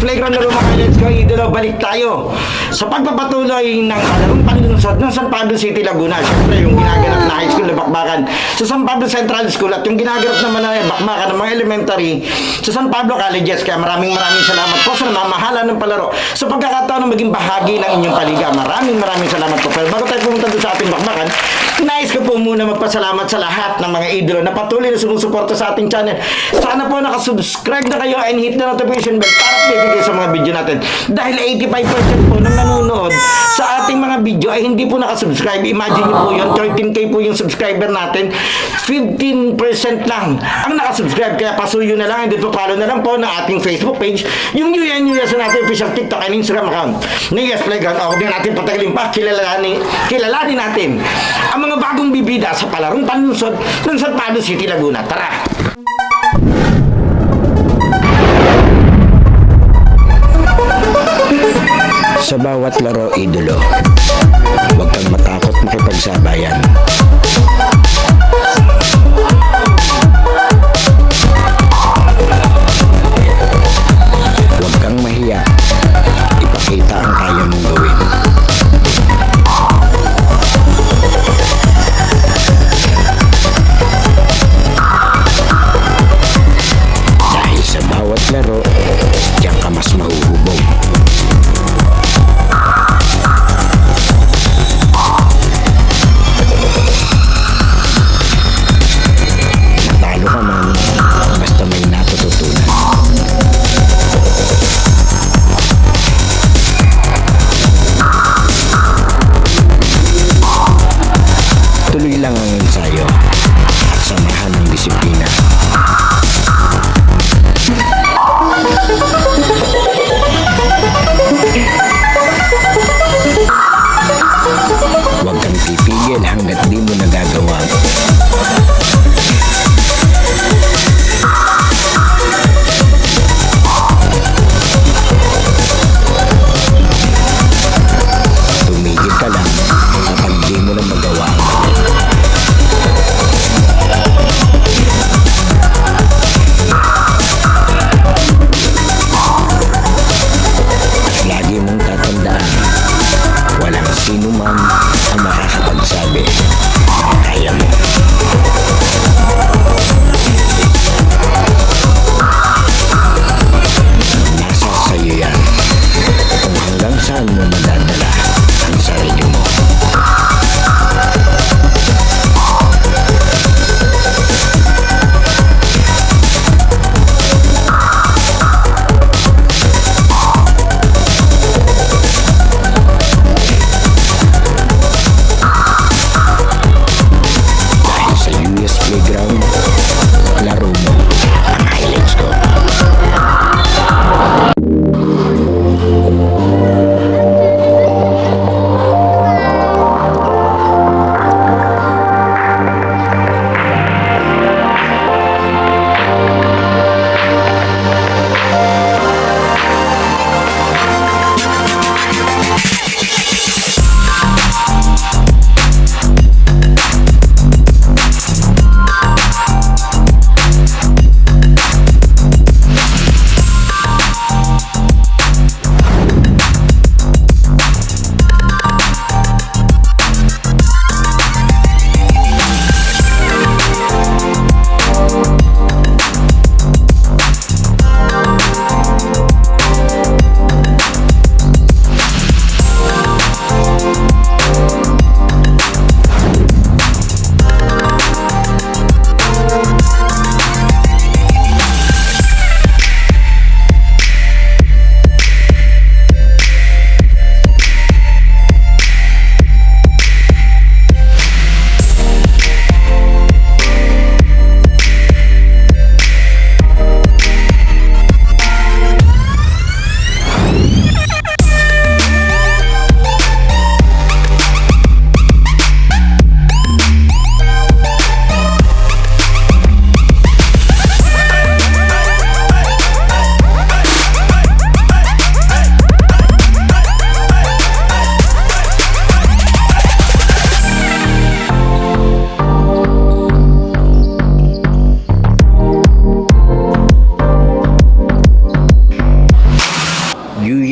Playground na mga let's go idolo, balik tayo sa pagpapatuloy ng larong panlunsod ng San Pablo City, Laguna. Siyempre yung ginaganap na high school na bakbakan sa San Pablo Central School at yung ginaganap naman na bakbakan ng mga elementary sa San Pablo Colleges. Kaya maraming salamat po sa namamahala ng palaro sa pagkakataon na maging bahagi ng inyong paliga. Maraming salamat po. Pero bago tayo pumunta doon sa ating bakbakan, nais ko po muna magpasalamat sa lahat ng mga idolo na patuloy na sumusuporta sa ating channel. Sana po nakasubscribe na kayo and hit the notification bell para update kayo sa mga video natin. Dahil 85% po ng nanonood sa ating mga video ay hindi po nakasubscribe. Imagine nyo po yun, 13k po yung subscriber natin, 15% lang ang nakasubscribe. Kaya pasuyo na lang and dito follow na lang po ng ating Facebook page, yung New Year sa natin official TikTok and Instagram account na Yes Playground. O huwag na natin patagalin pa, kilalanin natin ang mga bagong bibida sa palarong panlunsod ng San Pablo City, Laguna. Tara! Sa bawat laro, idolo, huwag kang matakot makipagsabayan. Huwag kang mahiya. Ipakita ang kaya mong gawin. Dahil sa bawat laro, diyan ka mas mahuhubog.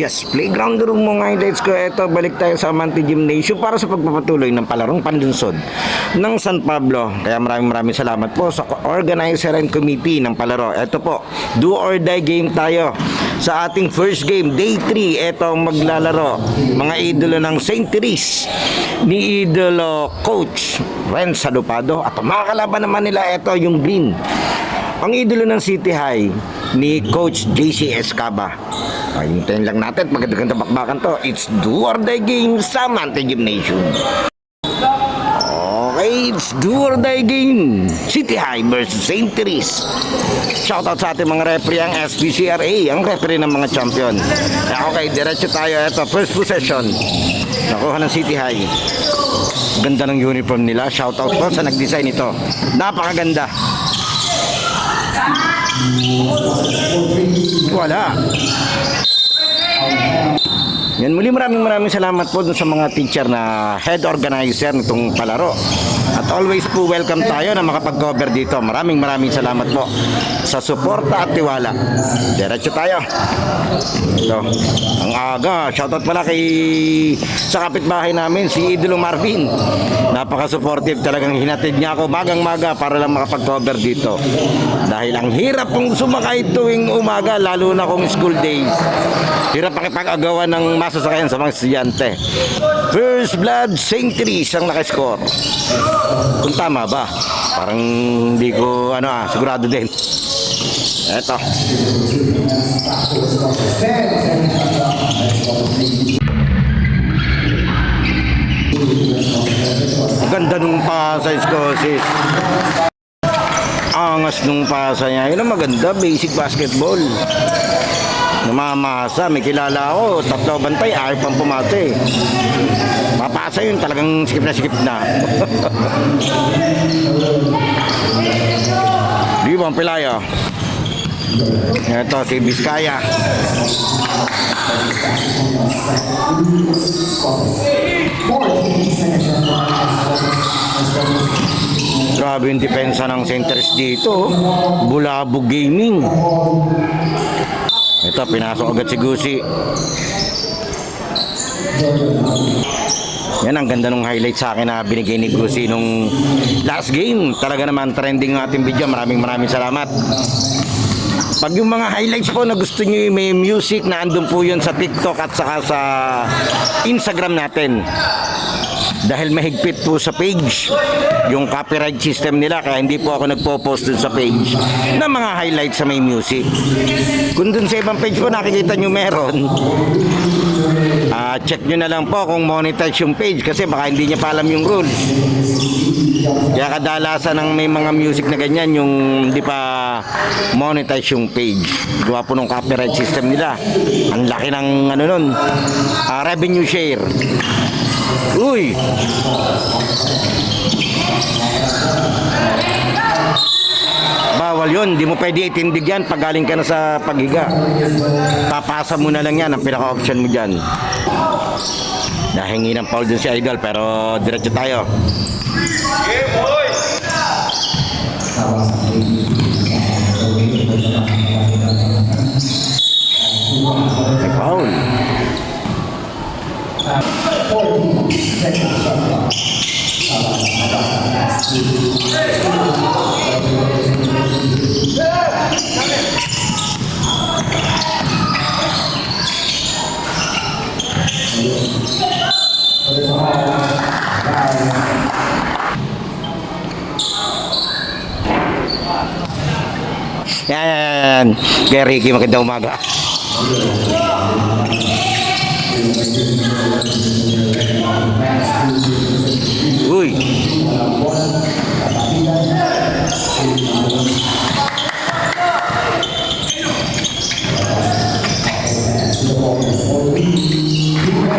Yes, playground room mo nga highlights ko. Ito, balik tayo sa Amante Gymnasium para sa pagpapatuloy ng palarong panlunsod ng San Pablo. Kaya maraming salamat po sa organizer and committee ng palaro. Ito po, do or die game tayo. Sa ating first game, day 3, ito ang maglalaro. Mga idolo ng St. Therese ni idolo coach Renz Salupado. At ang mga kalaban naman nila, ito yung green. Ang idolo ng City High ni Coach JC Escaba. Hintayin lang natin, magandang bakbakan to. It's do or die game sa Amante Gymnasium. Okay, it's do or die game. City High versus St. Therese. Shoutout sa ating mga referee, ang SPCRA, ang referee ng mga champion. Okay, diretso tayo. Ito, first possession. Nakuha ng City High. Ganda ng uniform nila. Shoutout po sa nag-design ito. Napakaganda. Wala. Yan, muli maraming salamat po dun sa mga teacher na head organizer nitong palaro. At always po welcome tayo na makapag-cover dito. Maraming salamat po sa suporta at tiwala. Diretso tayo. Ito, ang aga. Shoutout pala sa kapitbahay namin, si Idolo Marvin. Napaka-supportive talagang, hinatid niya ako magang-maga para lang makapag-cover dito. Dahil ang hirap pong sumakay tuwing umaga, lalo na kung school days. Hirap pakipag-agawan ng masasakayan sa mga estudyante. First blood, St. Therese ang nakascore. Kung tama ba? Parang hindi ko sigurado din. Eto. Ganda nung pasay ko, sis. Angas nung pasa niya. Yun ang maganda, basic basketball. Namamasa, may kilala ako, tatlo bantay, ayaw pang pumate. Papasa yun, talagang sikip na. Di ba ang pilaya? Ito, si Biskaya. Grabe yung depensa ng centers dito. Bulabog Gaming. Ito, pinasok agad si Gusi. Yan, ang ganda ng highlight sa akin na binigay ni Gusi nung last game. Talaga naman trending ng ating video. Maraming salamat. Pag yung mga highlights po na gusto nyo, may music na andun po yun sa TikTok at saka sa Instagram natin. Dahil mahigpit po sa page yung copyright system nila, kaya hindi po ako nagpo-post dun sa page na mga highlights sa may music. Kung dun sa ibang page po nakikita nyo meron, check nyo na lang po kung monetize yung page, kasi baka hindi nyo pa alam yung rules. Kaya kadalasan ng may mga music na ganyan, yung hindi pa monetize yung page. Gawa po ng copyright system nila. Ang laki ng revenue share. Uy! Bawal yun, di mo pwede itindig yan pag galing ka na sa paghiga. Papasa mo na lang yan, ang pinaka-option mo dyan. Nahingi ng foul dun si Idol, pero diretso tayo. Game boy! May foul. Yan. Kaya Ricky, magandang umaga. Uy.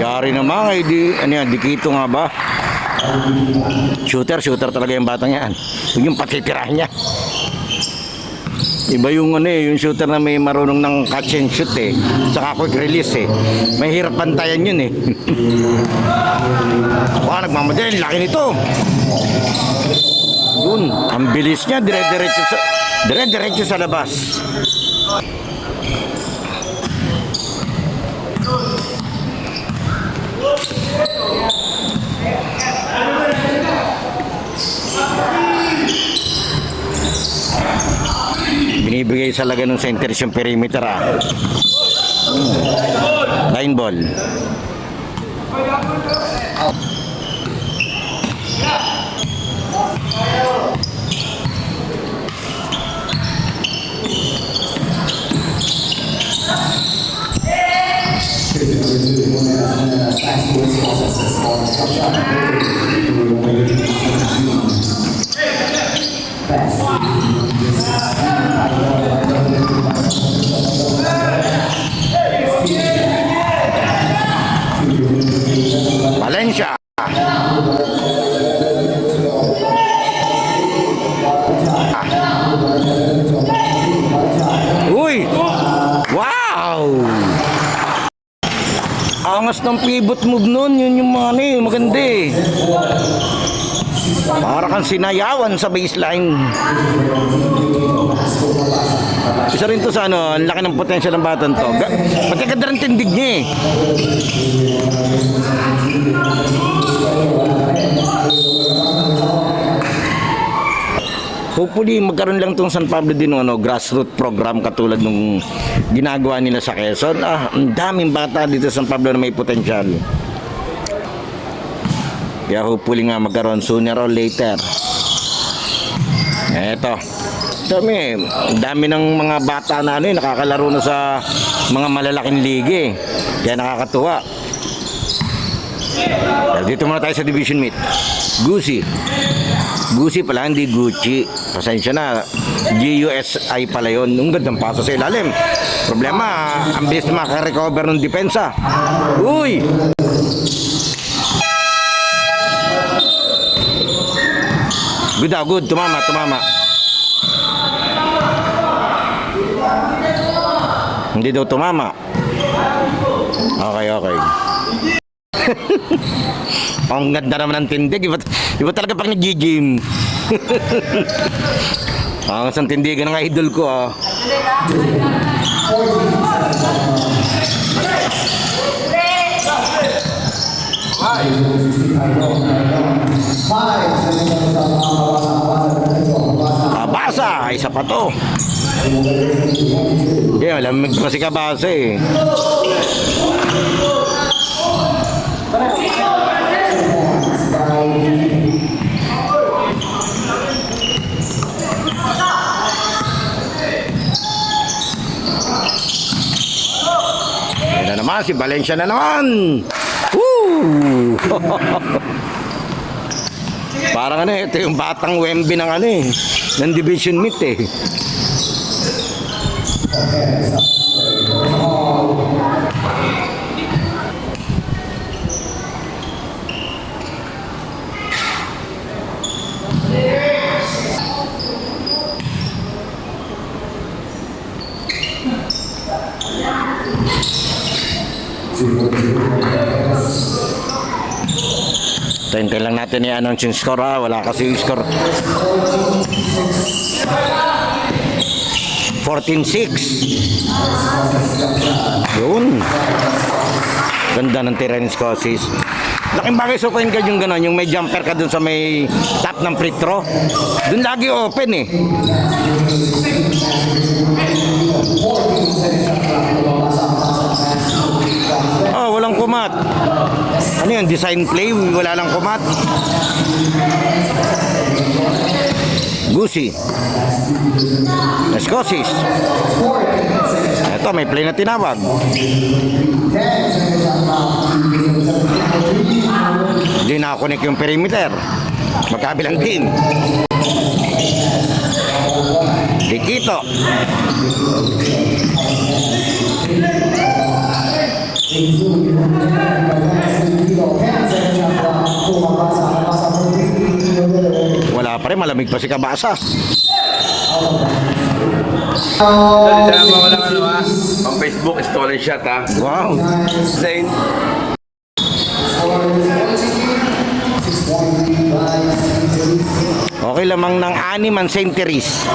Yari naman, dikito nga ba? Shooter talaga yung batang yan. Yung patitirahan niya. Iba yung yung shooter na may marunong ng catch and shoot saka quick release Mahirap pantayan yun nagmamadali, laki nito. Yun, ang bilis niya, dire-diretso sa labas. sa laga ng center yung perimeter Line ball. Valencia. Uy! Wow! Angas ng pivot move nun. Yun yung mga maganda eh. Para kang sinayawan sa baseline. Isa rin to sa ang laki ng potential ng batang to. Pati ganda rin tindig niya eh. Hopefully magkaroon lang tong San Pablo din ng grassroots program katulad nung ginagawa nila sa Quezon. Ang daming bata dito sa San Pablo na may potential. Kaya hopefully nga magkaroon sooner or later. Eto. Dami ng mga bata na nakakalaro na sa mga malalaking ligi. Kaya nakakatuwa. Pero dito muna tayo sa division meet. Gucci pala, hindi Gucci. Pasensya na. GUSI pala yun. Ang gandang paso sa ilalim. Problema, ang bilis na makarecover ng depensa. Uy! Good. Tumama. Hindi daw tumama. Okay. Ang ganda naman ng tindig. Iba talaga pag nag-game. Ang isang tindigan ng idol ko Kabasa, isa pa to. Malamig pa si Kabasa eh. Ayan na naman, si Valencia na naman. Woo! Parang ito yung batang Wemby ng ng division meet eh. Hintay lang natin i-announce yung score wala kasi yung score. 14-6. Yun. Ganda ng tira ni Scosis. Laking bagay sa point guard yung gano'n, yung may jumper ka dun sa may top ng free throw. Dun lagi open eh. Walang kumat. Ano yun? Design play? Wala lang kumat. Gucci. Scosis. Ito, may play na tinawag. Hindi nakakonek yung perimeter. Magkabilang team. Dikito. Wala pa rin, malamig pa si Kabasa. Ang Facebook stolen shot Wow. Zayn. Okay lamang ng 6 ang St. Therese.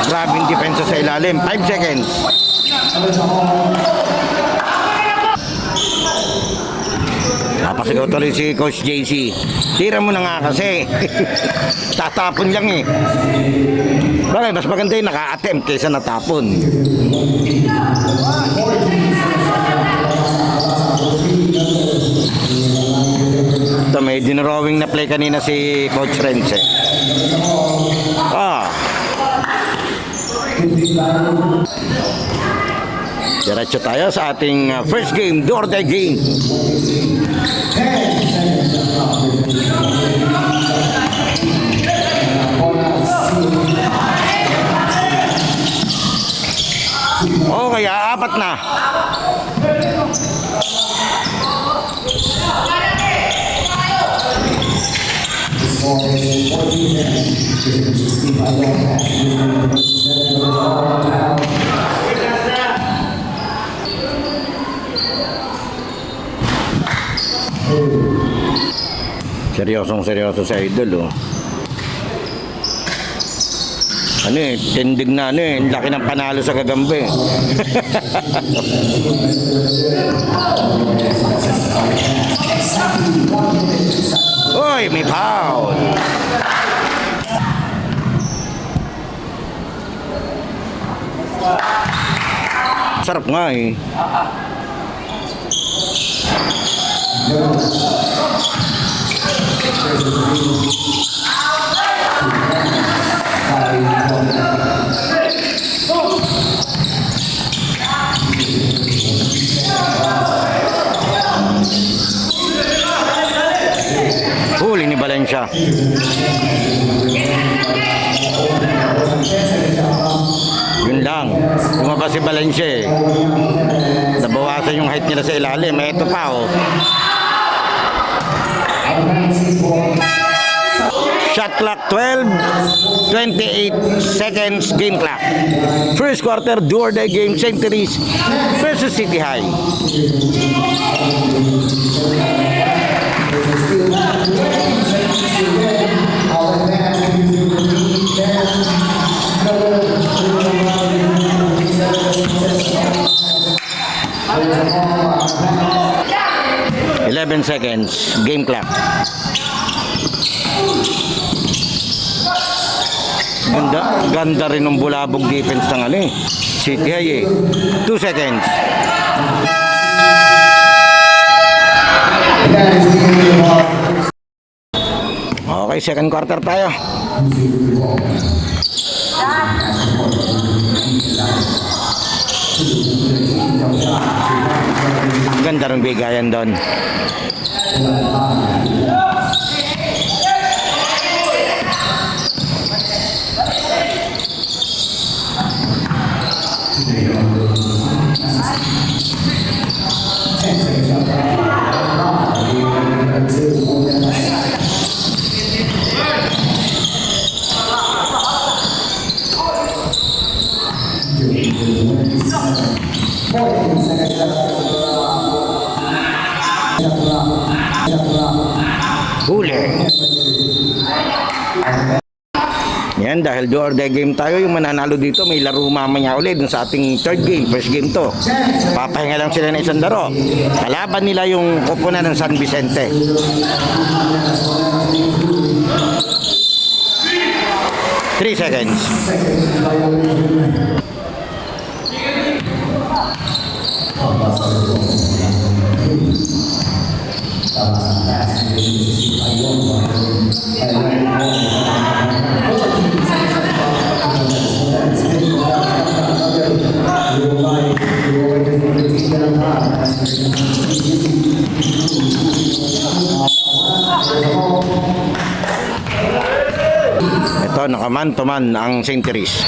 Grabing depensa sa ilalim. 5 seconds. Sumasagot tuloy si Coach JC. Tira mo na nga kasi. Tatapon lang eh. Bakit? Mas maganda yung naka-attempt kaysa natapon. Ito, may dinrawing na play kanina si Coach Renz eh. Diretso tayo sa ating first game, door day game. Oh, kaya apat na. Seryoso sa idol oh. Ano eh, tindig na ano eh, laki ng panalo sa Gagambe. Uy, may foul. Sarap nga eh. Huli ni Valencia. Yun lang. Lumabas si Valencia eh. Nabawasan yung height nila sa ilalim. Ito pa oh. Shot clock 12, 28 seconds game clock. First quarter, door day game, Centuries versus City High. Seconds game clock. Ganda rin ng bulabog defense ng ano eh, City High eh. 2 seconds. Okay, second quarter tayo. Ganda rin bigayan doon. Huli. Yan, dahil do or die game tayo, yung mananalo dito may laro mamaya ulit dun sa ating third game, first game to. Papahinga lang sila ng isang laro. Kalaban nila yung koponan ng San Vicente. Three seconds. Ito, nakaman to man ang Centuries.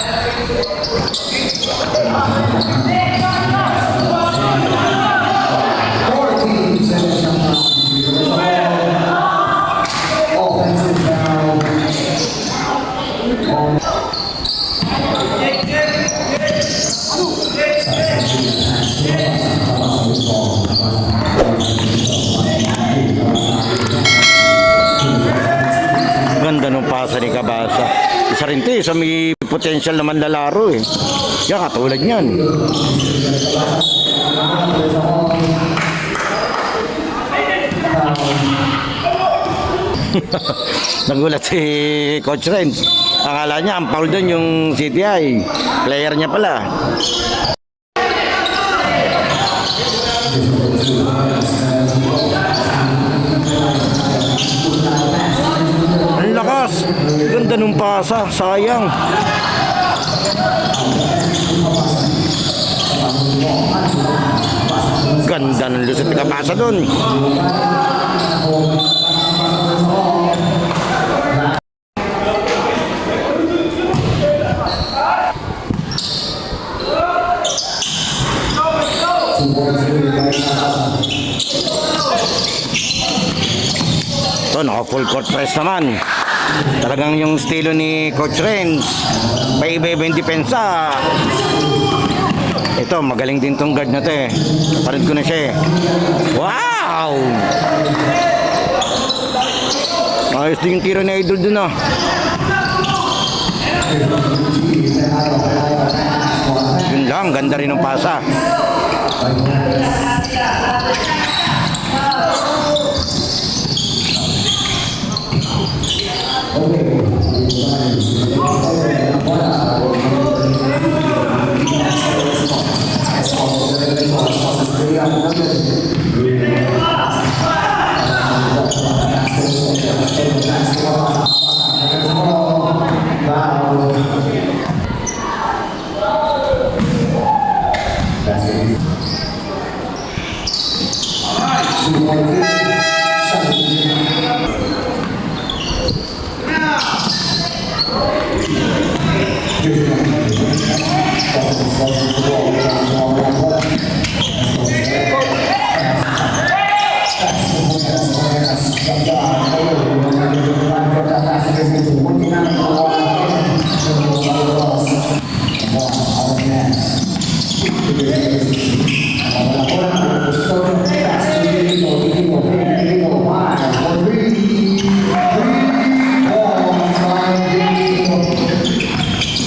Ganda nung pasa ni Cabasa. Isa rin ito, isa may potential naman lalaro eh. Yan, katulad yan. Nagulat si Coach Renz. Akala niya ang foul doon yung CTI. Player niya pala. Ang lakas. Ganda nung pasa. Sayang. Ganda ng lusot na pasa doon. Ito, naka full court press naman. Talagang yung estilo ni Coach Renz. Paiba-iba yung depensa. Ito, magaling din tong guard na to eh. Parad ko na siya eh. Wow! Ayos din yung tiro ni Idol dun ah. Yun lang, ganda rin ng pasa.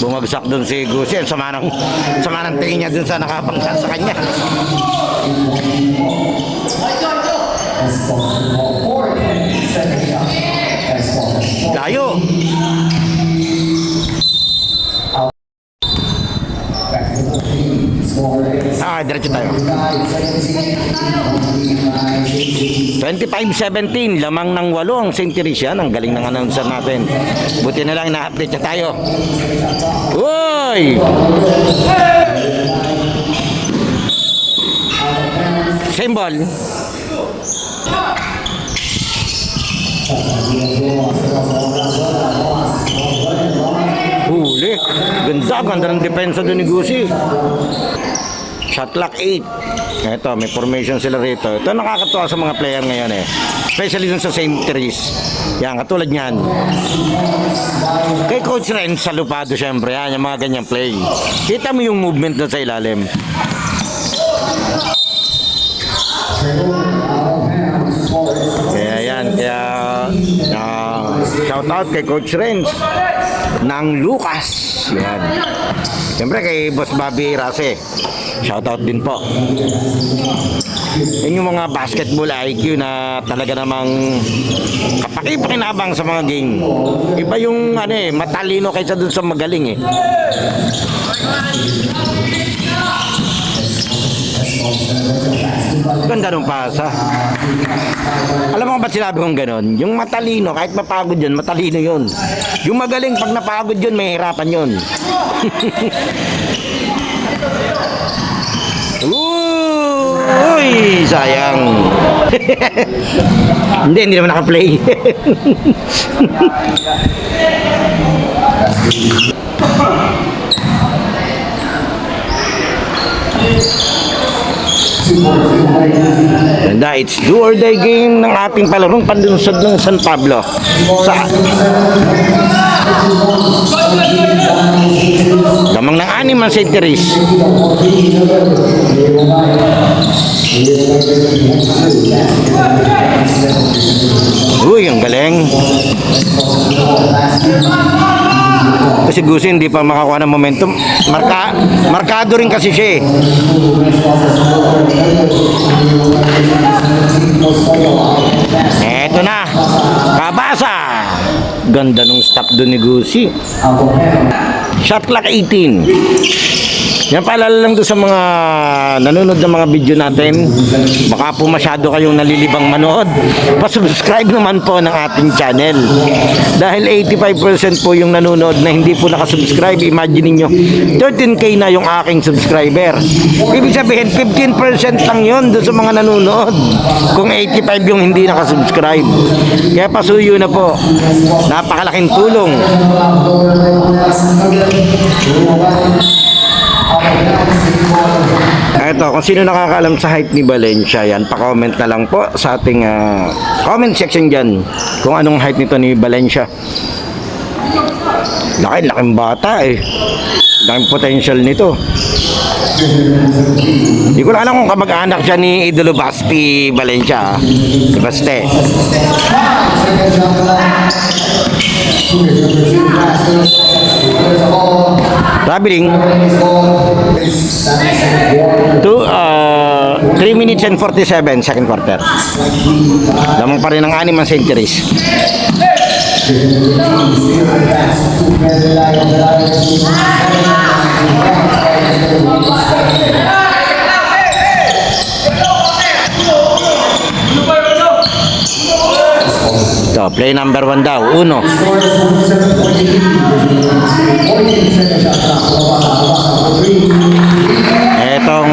Bumagsak doon si Gusi. Sama ng tingin niya doon sa nakapangsan sa kanya. Layo. Diretso tayo. 25-17, lamang ng 8 ang St. Teresa. Ang galing ng announcer natin. Buti na lang na-update na tayo. Uy! Symbol. Huli. Ganda ng depensa doon ni Gusi. Shot clock 8. Ito, may formation sila rito. Ito nakakatuwa sa mga player ngayon eh. Especially dun sa St. Teresa. Yan, katulad niyan. Kay Coach Renz, salupado syempre. Yan, yung mga ganyang play. Kita mo yung movement na sa ilalim. Kaya yan, shout out kay Coach Renz ng Lucas. Yan. Siyempre kay Boss Bobby Rase. Shout out din po. Yun yung mga basketball IQ na talaga namang kapaki-pakinabang sa mga game. Iba yung matalino kaysa dun sa magaling eh. Ganda nung pasa. Alam mo ba't sinabi kong ganon? Yung matalino, kahit mapagod yun, matalino yun. Yung magaling, pag napagod yun, may hirapan yun. Uy, sayang. Hindi naman naka-play. Ganda, it's do or die game ng ating palarong panlunsod ng San Pablo. Lamang ng 6 ang St. Teresa. Uy, ang galing. Kasi Gusi hindi pa makakuha ng momentum. Markado rin kasi siya eh. Eto na. Kabaso. Ganda nung stop doon ni Gucci. Shot clock 18. Yan, paalala lang doon sa mga nanonood ng mga video natin. Baka po masyado kayong nalilibang manood. Pa-subscribe naman po ng ating channel. Dahil 85% po yung nanonood na hindi po nakasubscribe. Imagine niyo 13K na yung aking subscriber. Ibig sabihin, 15% lang yun doon sa mga nanonood. Kung 85 yung hindi nakasubscribe. Kaya pasuyo na po. Napakalaking tulong. Eto, kung sino nakakaalam sa height ni Valencia, yan, pa-comment na lang po sa ating comment section dyan kung anong height nito ni Valencia. Laking bata eh. Laking potential nito. Hindi ko na alam kung kamag-anak siya ni Idolo Basti Valencia. Baste. Traveling 3 minutes and 47 second quarter. Lamang pa rin ang 6 centuries. So, play number 1 daw. 1. Etong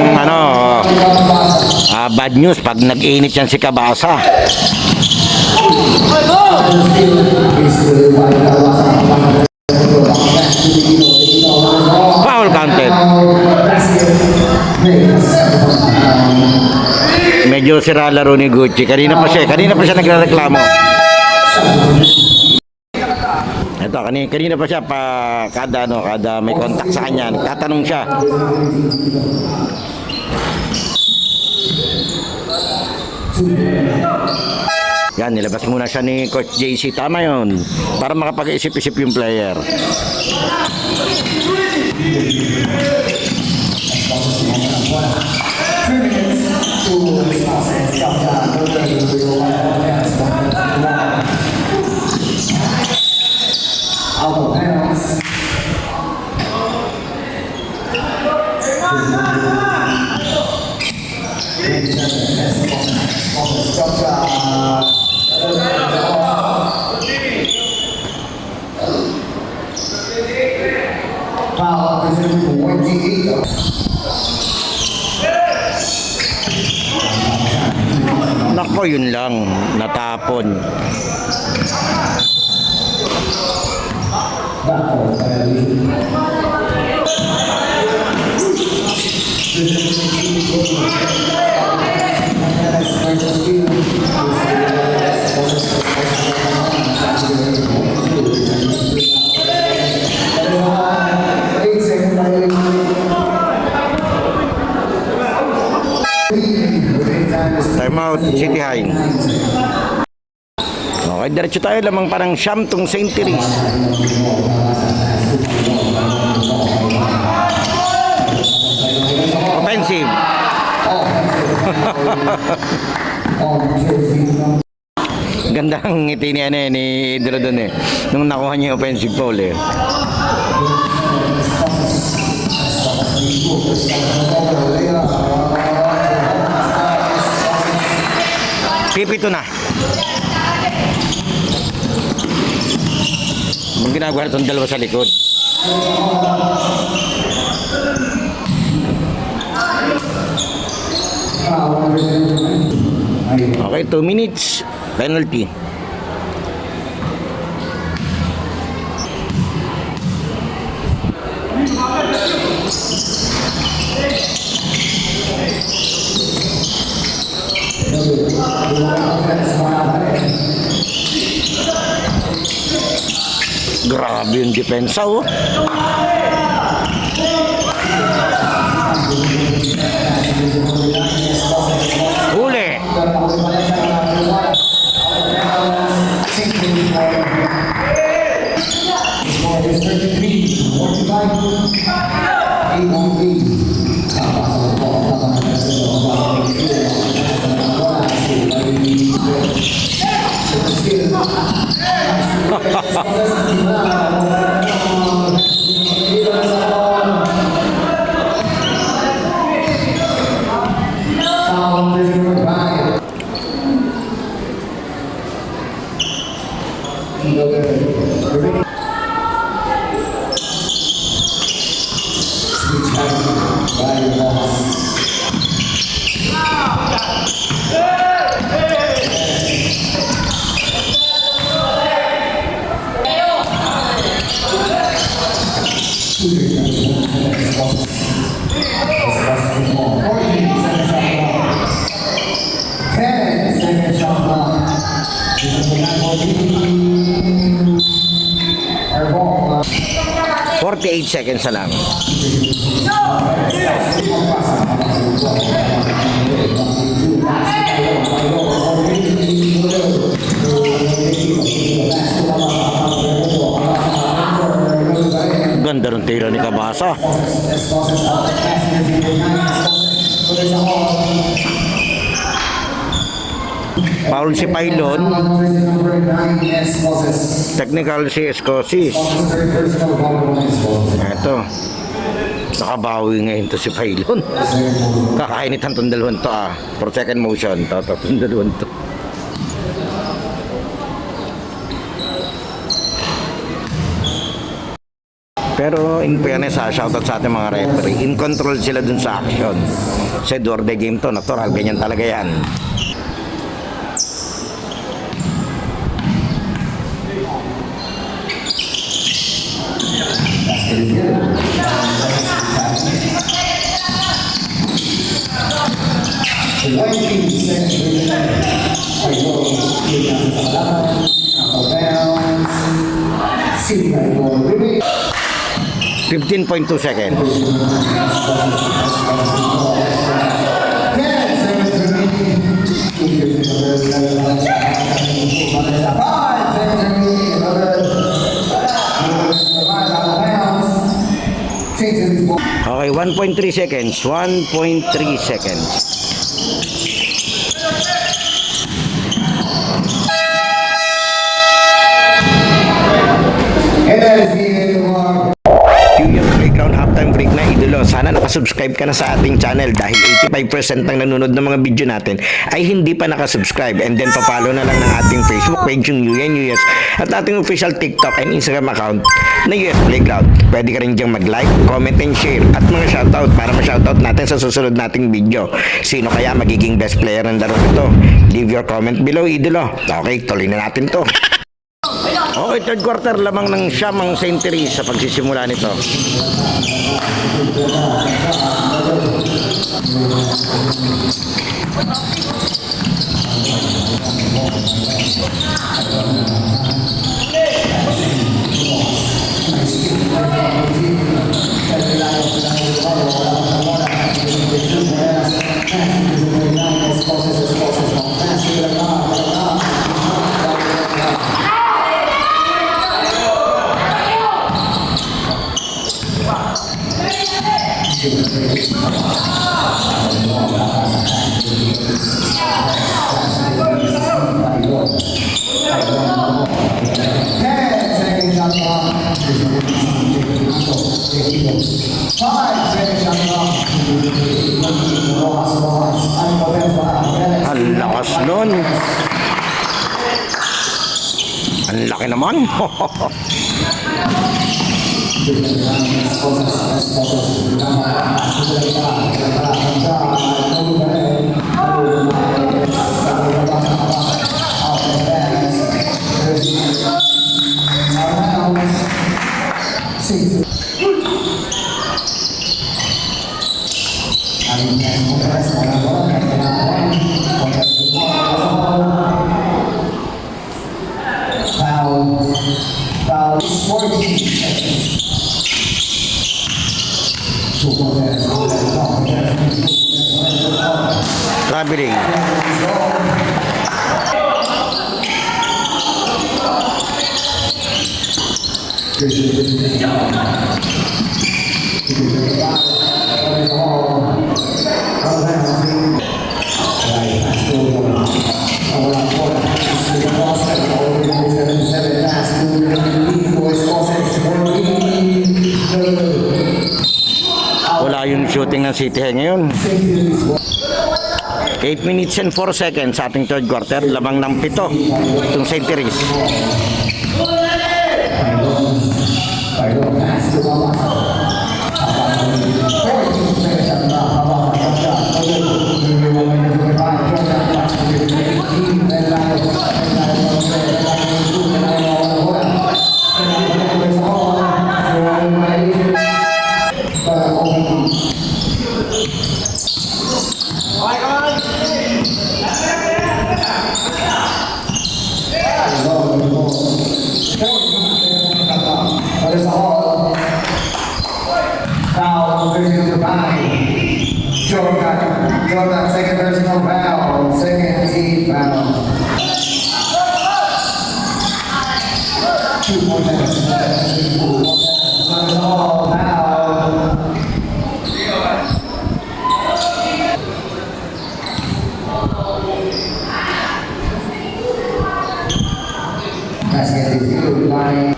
bad news pag nag-init yan si Kabasa. Foul counted. Medyo sira laro ni Gucci. Kanina pa siya nagrereklamo. Ito, kanina pa siya kada may contact sa kanya, nagtatanong siya. Yan, nilabas muna siya ni Coach JC. Tama yun. Para makapag-isip-isip yung player. Nako, yun lang, natapon. Time out, City High. Okay, diretso tayo, lamang parang siyamtong centuries. Offensive. Ganda ang ngiti ni Idolo doon eh. Nung nakuha niya yung offensive foul eh. Pipito na. Ang ginagawa itong dalawa sa likod. Okay, 2 minutes. Penalty. Grabe yung depensa, oh. Huli. scored by remaining switch by Ross. 10-second shot clock. Our ball. 48 seconds na lang. Ganda ng tira ni Cabasa. Foul si Pailon. Technical si Escosis. Ito. Nakabawi ngayon to si Pailon. Kakainit ang dalawang to ah. For second motion. Ito, dalawang to. Pero in fairness shoutout sa ating mga referee. In control sila dun sa action. Sa Duarte game to, natural. Ganyan talaga yan. Remaining 15.2 seconds. 10 seconds remaining. 5 seconds remaining. Okay, 1.3 seconds. 1.3 seconds. And that is the end of our Yung Playground halftime break na idolo. Sana nakasubscribe ka na sa ating channel dahil 85% ng nanonood ng mga video natin ay hindi pa nakasubscribe. And then papalo na lang ng ating Facebook page yung UNUS at ating official TikTok and Instagram account na US Playground. Pwede ka rin diyang mag-like, comment and share at mga shoutout para ma-shoutout natin sa susunod nating video. Sino kaya magiging best player ng laro ito? Leave your comment below idolo. Okay, tuloy na natin to. Okay, third quarter lamang ng siyamang century sa pagsisimula nito. Ang lakas nun. Ang laki naman. Foul 14 seconds. Traveling. Wala yung shooting ng City ngayon. 8 minutes and 4 seconds sa ating third quarter. Labang ng 7 itong St. Therese. Jordan, second personal foul, second team foul. 2 more minutes. All foul. Basket reviewed by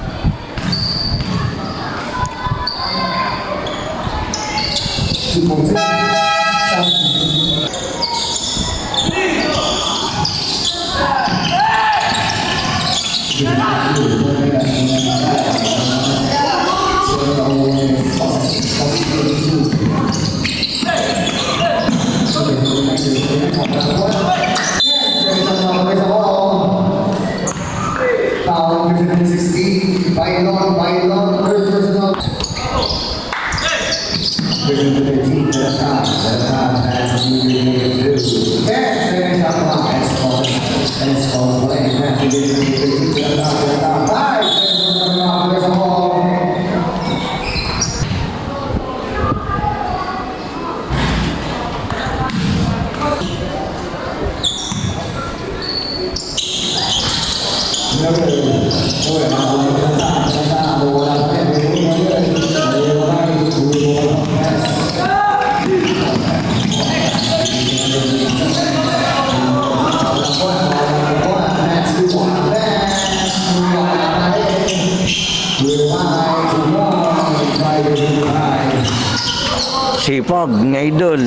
foul 16, Bailon, third personal. 13, that's time, pass, finish up clock, that's called play, five, there's a ball. Sipag, ng idol.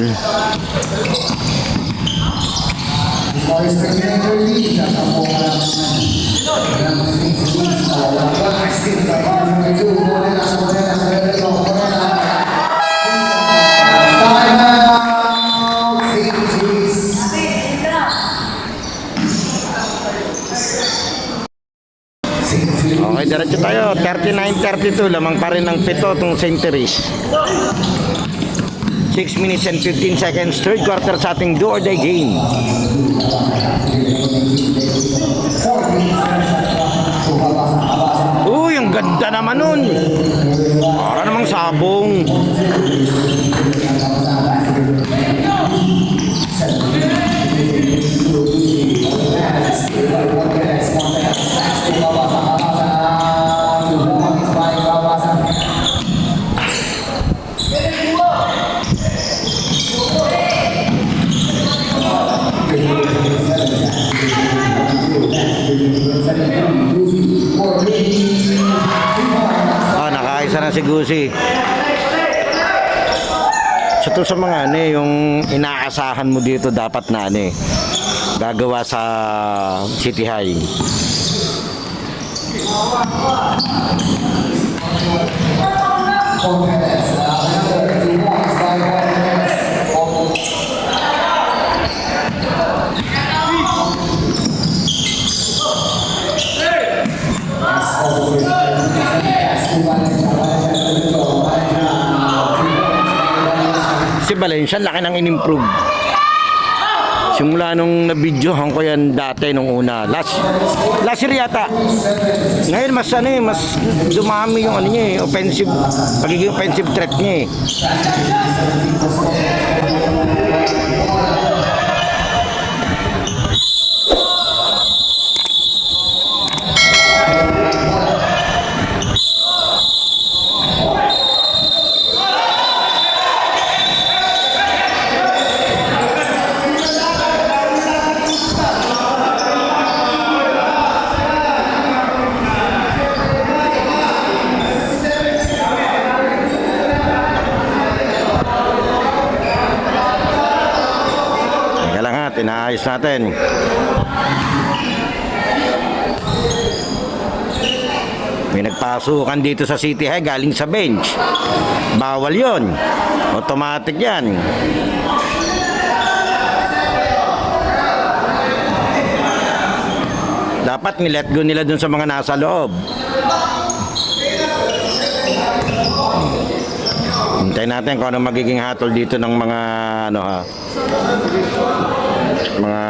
Okay, diretso tayo. 39-32, lamang pa rin ng 7 itong St. Therese. 6 minutes and 15 seconds, third quarter sa ating do or die game. Uy, ang ganda naman nun. Para namang sabong. Nakaisa na si Gusi. So to sa mga yung inaasahan mo dito dapat na gagawa sa City High. Si Valencia, laki nang in-improve. Simula nung na-videohan ko yan dati nung una. Last year yata. Ngayon mas dumami yung niya offensive, pagiging offensive threat niya natin. May nagpasukan dito sa City High galing sa bench. Bawal yon. Automatic yan. Dapat nilet go nila dun sa mga nasa loob. Hintayin natin kung ano magiging hatol dito ng mga mga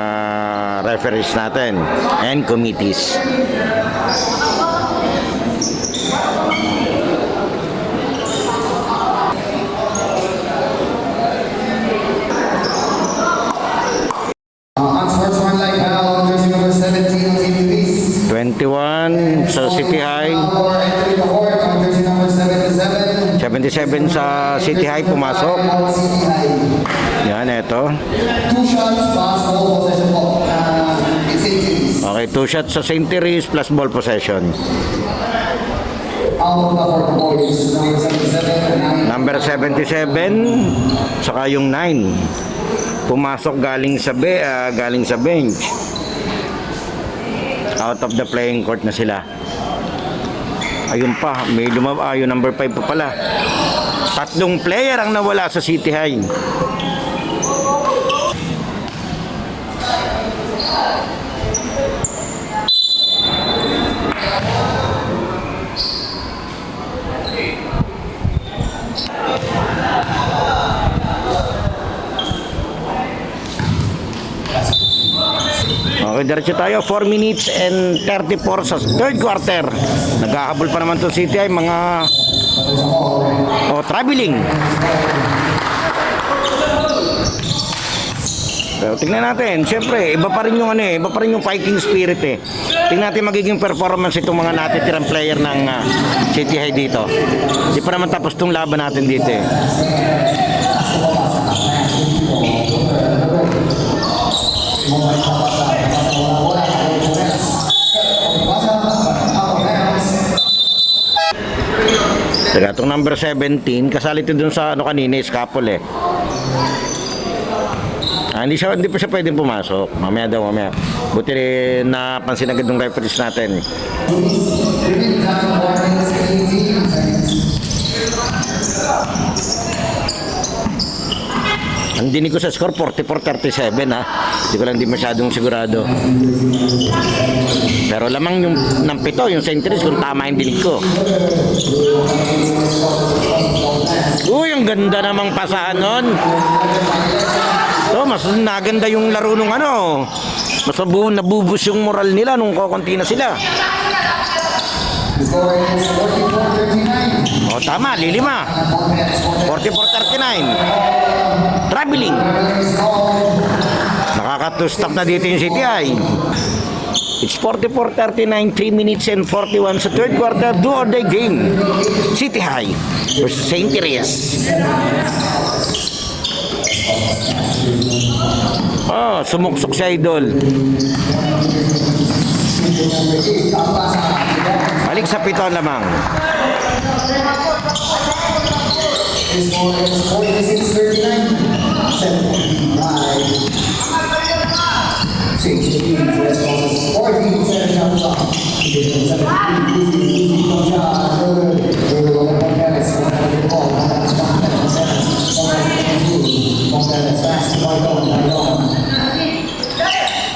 referees natin and committees. On sports one light foul, jersey number 17 on Team Luis. 21 sa City High, For entering the court on jersey number 77. 77 sa City High pumasok. Now City High. Yan, eto. 2 shots, pass, ball, possession ball. It's 18. Okay, 2 shots sa St. Therese plus ball possession. Out of the court, the boys. Number 77. Number 77, saka yung 9. Pumasok galing sa bench. Out of the playing court na sila. Ayun pa, may yung number 5 pa pala. 3 player ang nawala sa City High. Okay, diretso tayo. 4 minutes and 34 sa third quarter. Naghahabol pa naman to City ay mga traveling. Pero tingnan natin, siyempre, iba pa rin yung fighting spirit eh. Tingnan natin magiging performance itong mga natitirang player ng City High dito. Di pa naman tapos tong laban natin dito eh. Teka, itong number 17, kasali ito dun sa kanina, scapula eh. Hindi pa siya pwedeng pumasok. Mamaya. Buti rin napansin agad ng referees natin. Ang dinig ko sa score, 44-37 ha. Hindi ko lang masyadong sigurado. Pero lamang yung ng 7, yung St. Therese, kung tama yung dinig ko. Uy, ang ganda namang pasahan nun. So, mas naganda yung laro nung mas nabubus yung moral nila nung kokonti na sila. O tama, lilima. 44-39. Traveling. Nakaka-2-stop na dito yung City High. It's 44-39, 3 minutes and 41 sa third quarter, do or die game. City High versus St. Therese. Sumuksok si Idol. Balik sa 7 lamang.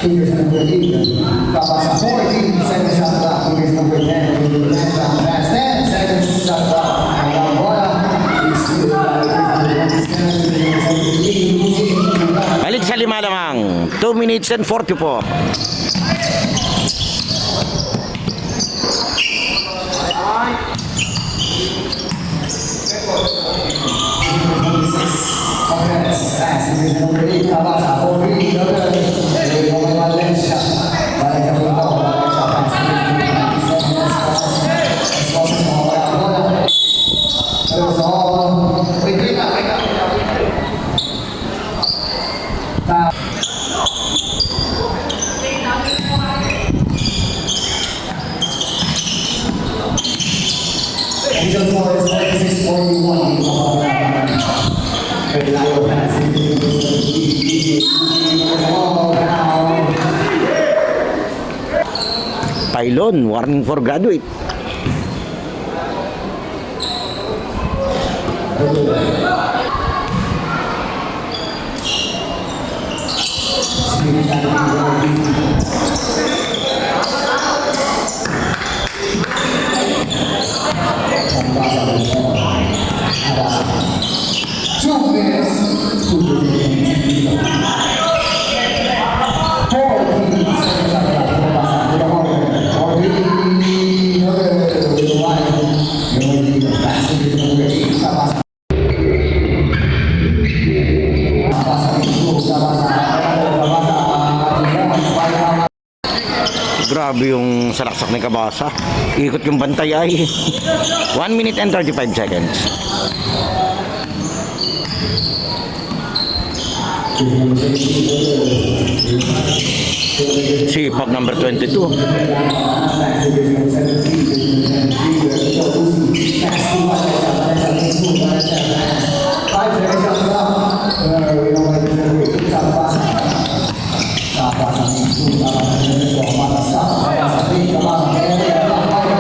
Fingers number 8, Kabasa 14, second shot clock. Fingers number 10, pass 10, second shot clock. Ang bola is Balik sa 5 lamang. 2 minutes and 44. pass. Fingers number 8, Kabasa 14, Valencia. Valencia por la bola, Valencia pass. Angel score is 46-41. Reliable pass. Tylon, warning for graduate. Two minutes to the 14 Grabe yung salaksak ni Kabasa. Ikot yung bantay ay. 1 minute and 35 seconds. Sipag number 22.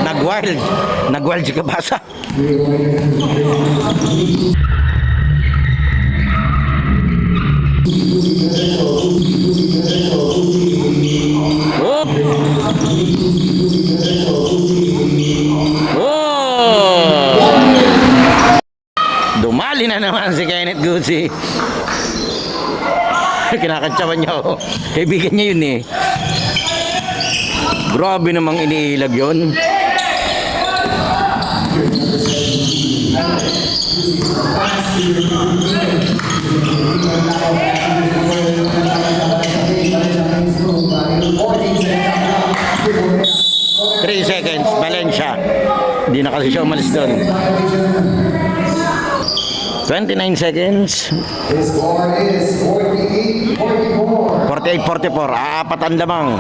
Nag-wild. Nag-wild si Kabasa. Oh! Oh! Dumali na naman si Kenneth Guzzi. Kinakantsawan niya ako. Kaibigan niya yun eh. Grabe namang iniilag yun. Three seconds, Valencia. Hindi na kasi siya umalis doon. 29 seconds. His score is 48-44. 48-44. Aapatan lamang.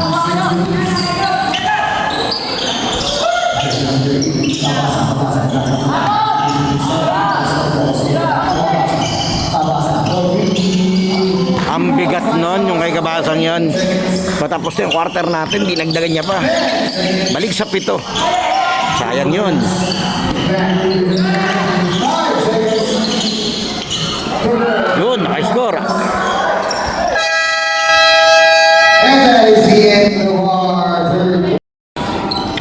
Ang bigat nun, yung kay Kabasang yun. Patapos na yung quarter natin, dinagdagan niya pa. Balik sa 7. Sayang yun. Yun, naka-score. And that is the end of our third.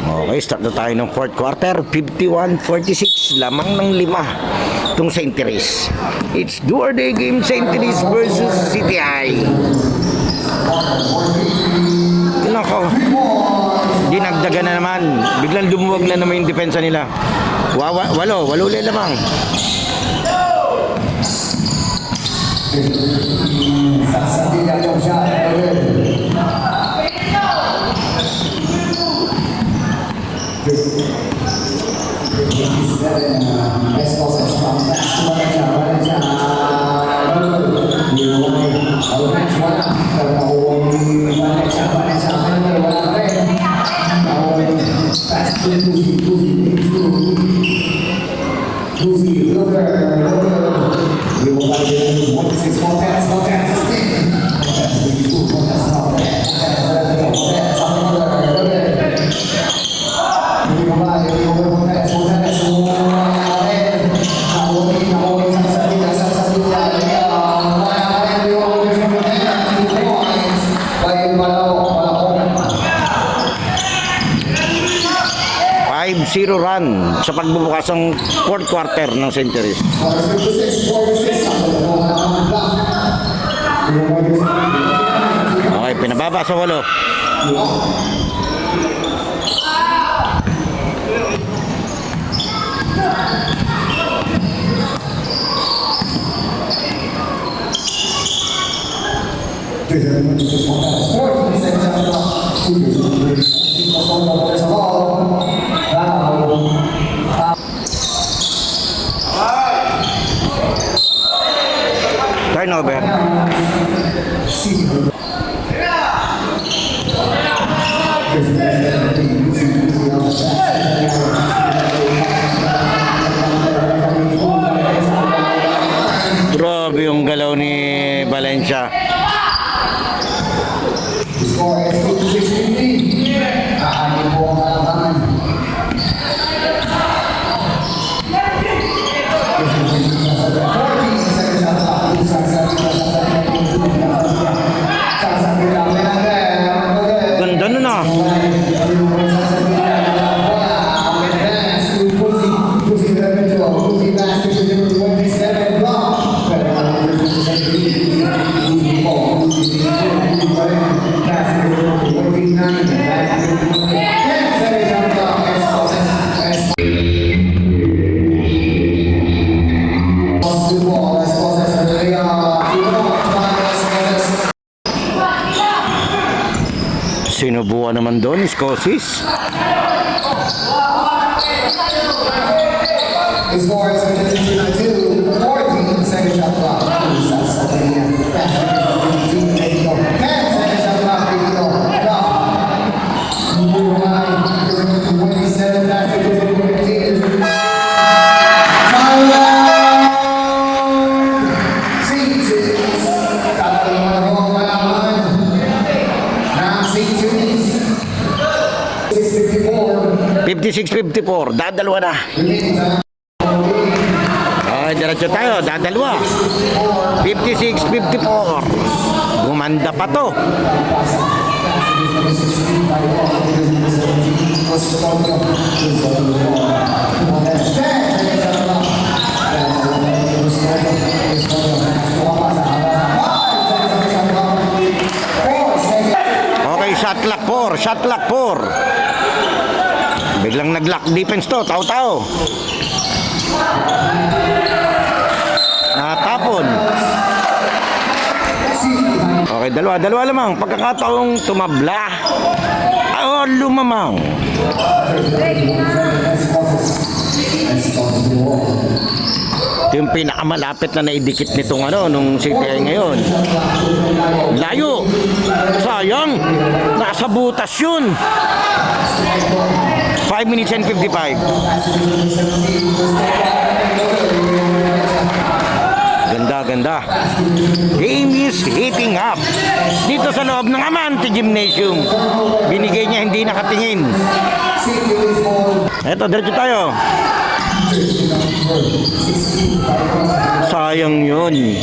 Okay, start na tayo ng fourth quarter. 51-46, lamang ng 5 itong St. Therese. It's do or die game, St. Therese versus CTI. Nako, dinagdagan na naman. Biglang lumuwag na naman yung depensa nila. Walo ulit lamang. Sasabihin niya siya. Zero run sa pagbubukas ng fourth quarter ng St. Therese. Okay, pinababa sa 8. Turnover. Grabe yung galaw ni Valencia. Score is 56-50. Sinubukan naman doon, Scosis. As far as the 14, second shot clock. That's something here. 10 second shot clock. 27 after 15. Now 56-54, dadalwa na. Ay, diretso tayo, dadalwa. 56-54. Gumanda pa to. Okay, shot clock 4, shot clock 4. Biglang nag-lock defense to, tao-tao. Natapon. Okay, dalawa lamang. Pagkakataong tumabla. O lumamang. Ito yung pinakamalapit na naidikit nitong nung CTI ngayon. Layo. Sayang. Nasa butas yun. 5 minutes and 55. Ganda. Game is heating up. Dito sa loob ng Amante Gymnasium. Binigay niya, hindi nakatingin. Eto, diretso tayo. Sayang yun.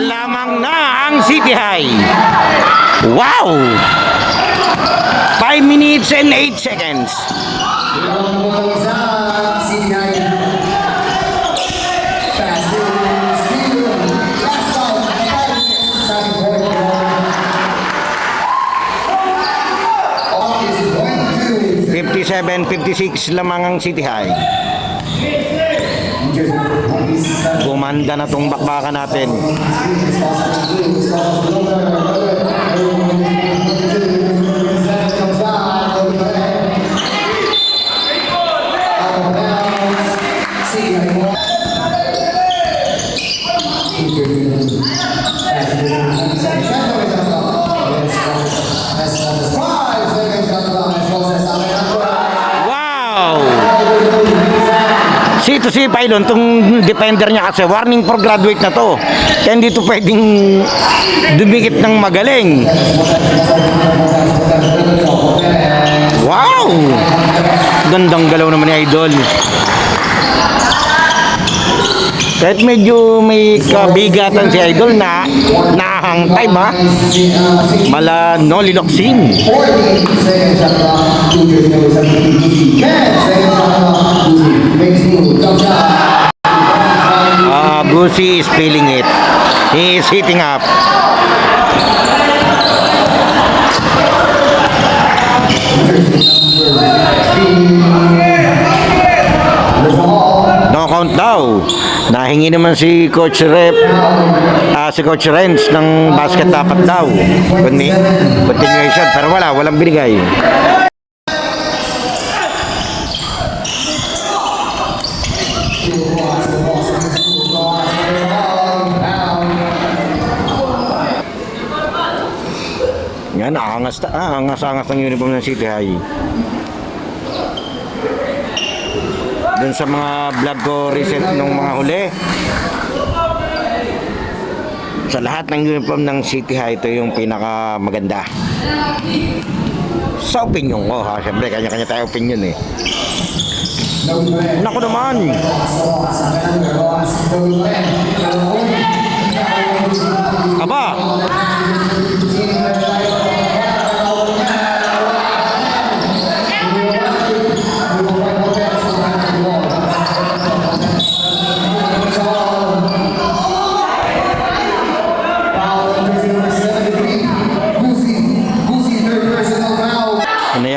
Lamang na ang City High. Wow! 5 minutes and 8 seconds. Seven 56 lamang ang City High. Gumanda na tong bakbakan natin. Si Pylon, itong defender niya kasi warning for graduate na to. Kaya hindi to pwedeng dumikit ng magaling. Wow! Gandang galaw naman ni Idol. Kahit medyo may kabigatan si Idol na nahang time ha. Mala noliloksin. Gusi is feeling it. He is hitting up. No count daw. Nahingi naman si Coach si Coach Renz ng basket dapat daw. Continuation, pero walang binigay. Yan, angas ng uniform ng City High. Doon sa mga vlog ko recent nung mga huli, sa lahat ng uniform ng City High, ito yung pinaka maganda. Sa opinion ko ha, siyempre kanya-kanya tayo opinion eh. Naku naman. Aba.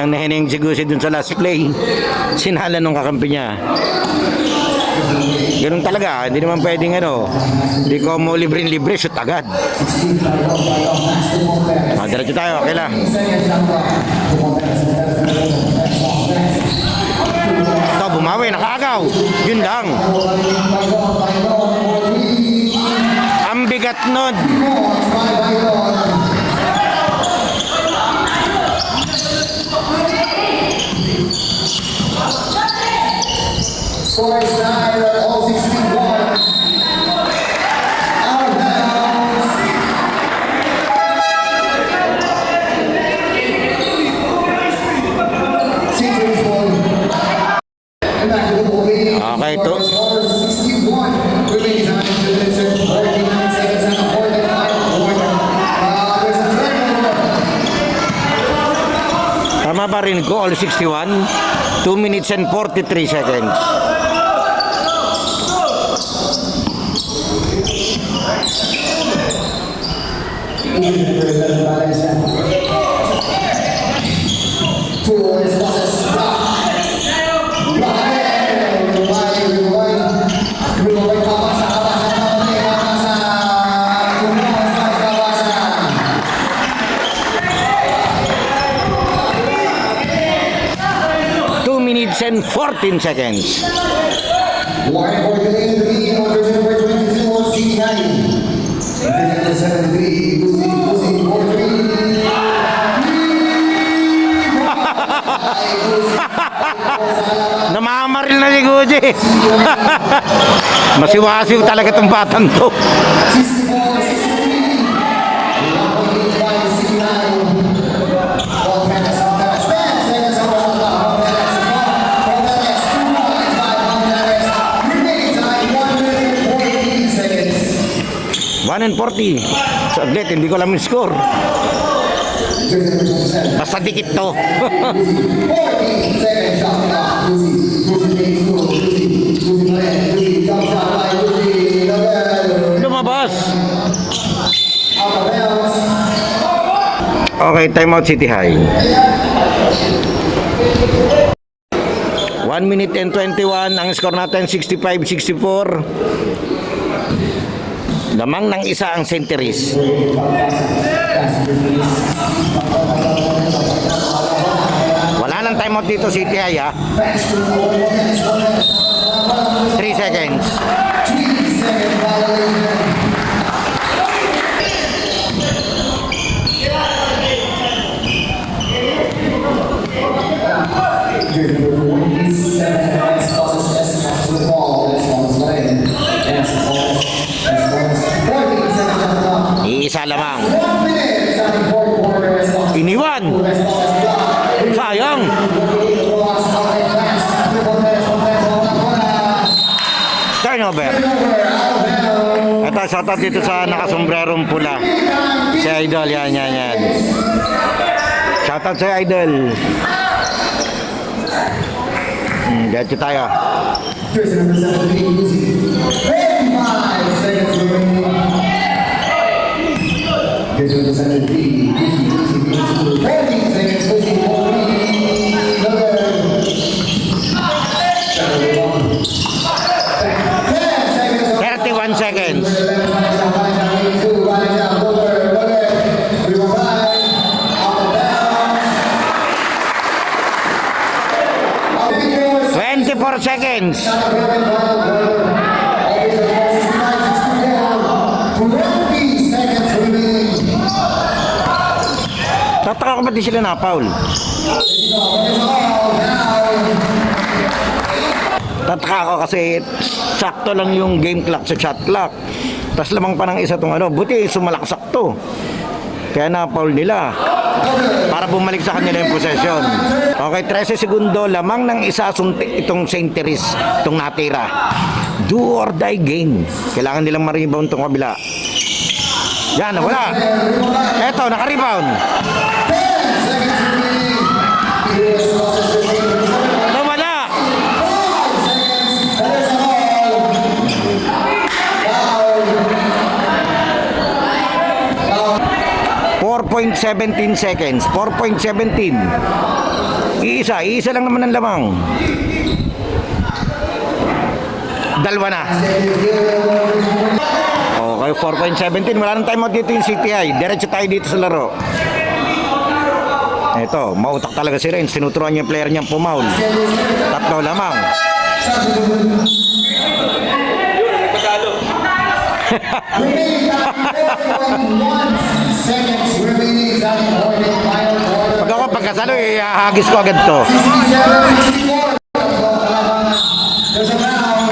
Sayang na hining si Gusi dun sa last play. Sinala nung kakampi niya. Ganun talaga, hindi naman pwedeng hindi ko mo libre-libre, shoot agad. Diretso tayo, okay lang. Ito, bumawi, nakaagaw. Yun lang. Ang bigat nun. Score is tied at all 61. Out of bounds. Citrus ball. And back to the ball game. Okay, to. Score is 61. Remaining time to the 49 seconds and a fourth and final quarter. There's a turnover. Tama ba rin ko? All 61? 2 minutes and 43 seconds. Minutes and 14 seconds. Warren for the lead, the lead on version number 22 on C9. Number 73, Lucy, 43. Namamaril na si Guji. Masiwasiw talaga itong batang to. 64, 63. Lead by C9. One minute, sometimes 10 seconds on the clock. One minute, 2 points by Bangladesh. Remaining time, 1 minute and 14 seconds. 1 and 40. Saglit, hindi ko alam yung score. Basta dikit to. 14 seconds shot clock. Lucy takes two. Lucy play. Lucy jump shot by Lucy. Lumabas. Out of bounds. Okay, timeout City High. 1 minute and 21. Ang score natin 65-64. Lamang ng isa ang centuries. Wala nang timeout dito City High 3 seconds. 3-second violation. Iisa lamang. Iniwan. Sayang. Turnover. Ito, shoutout dito sa nakasombrerong pula. Si Idol, yan. Shoutout sa Idol. Diretso tayo. Seconds. Seconds. Tataka ko ba't di sila na-foul? Tataka ko kasi sakto lang yung game clock sa shot clock. Tapos lamang pa ng isa tong buti sumalaksak to. Kaya na-foul nila. Para bumalik sa kanila yung possession. Okay, 13 segundo, lamang ng isa itong St. Therese, itong natira. Do or die game. Kailangan nilang ma-rebound itong kabila. Yan, wala. Eto, naka-rebound. No, wala. 4.17 seconds. 4.17. Iisa lang naman ang lamang. Dalawa na. Okay, 4.17. Wala nang time out dito yung CTI. Diretso tayo dito sa laro. Ito, mautak talaga si Renz. Sinuturuan niya yung player niyang pumaul. Tatlo lamang. Seconds remaining on the Hornet final quarter. Pag ako pagkasalo, ihahagis ko agad to. 67-64. There's a foul.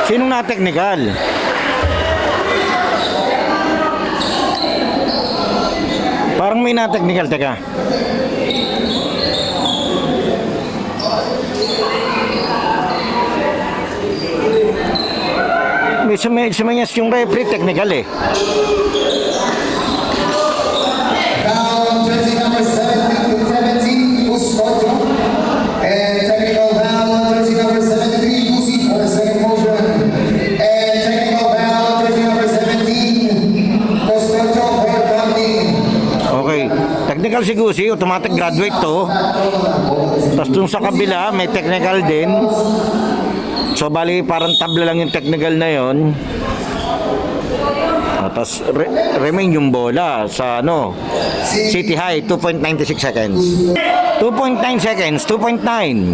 Sinong na-technical? Parang may na-technical, teka. May sumayas yung referee, technical eh. Foul, jersey number 17, Usoto. And technical foul, jersey number 73, Lucy for the second motion. And technical foul, jersey number 17, Usoto for coming. Okay. Technical si Gusi, automatic graduate to. Tapos dun sa kabila, may technical din. So bali parang tabla lang yung technical na yon. Tapos remain yung bola sa ano, City High, 2.96 seconds. 2.9 seconds, 2.9. 2.9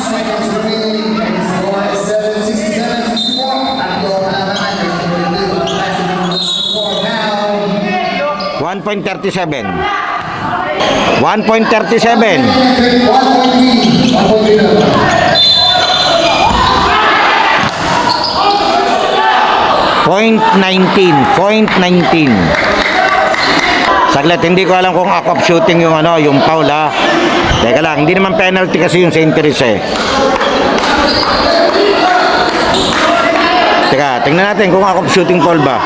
seconds remaining. And score is 7-67-64. Tatlo pa naman. For now. 1.37. 1.37. 1.3. 0.19. Saglit, hindi ko alam kung ako of shooting yung ano, yung foul ha. Teka lang, hindi naman penalty kasi yung St. Teresa eh. Teka, tingnan natin kung ako of shooting foul ba.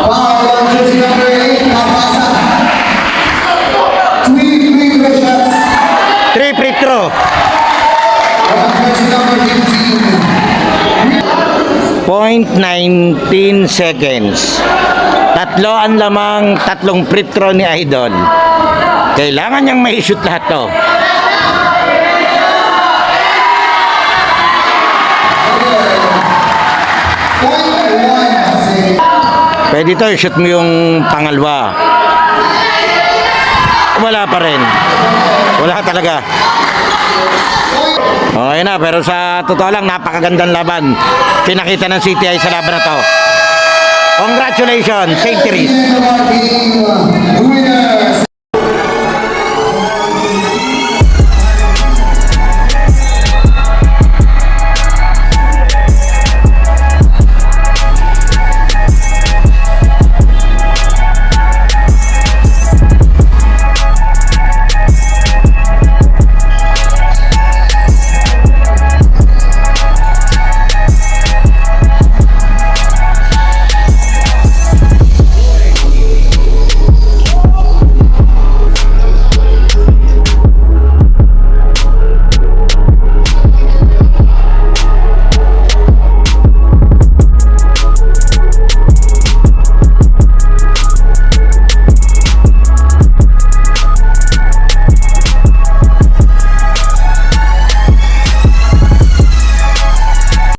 Foul on jersey number 8, Papasa. 3 free throw shots. 3 free throw. On jersey number 15. 0.19 seconds. Tatlo ang lamang, tatlong free throw ni Idol. Kailangan niyang may-shoot lahat to. Pwede to, shoot mo yung pangalawa. Wala pa rin. Wala talaga. Okay na, pero sa totoo lang, napakagandang laban. Pinakita ng CTI sa laban na to. Congratulations, St. Teresa. Winners.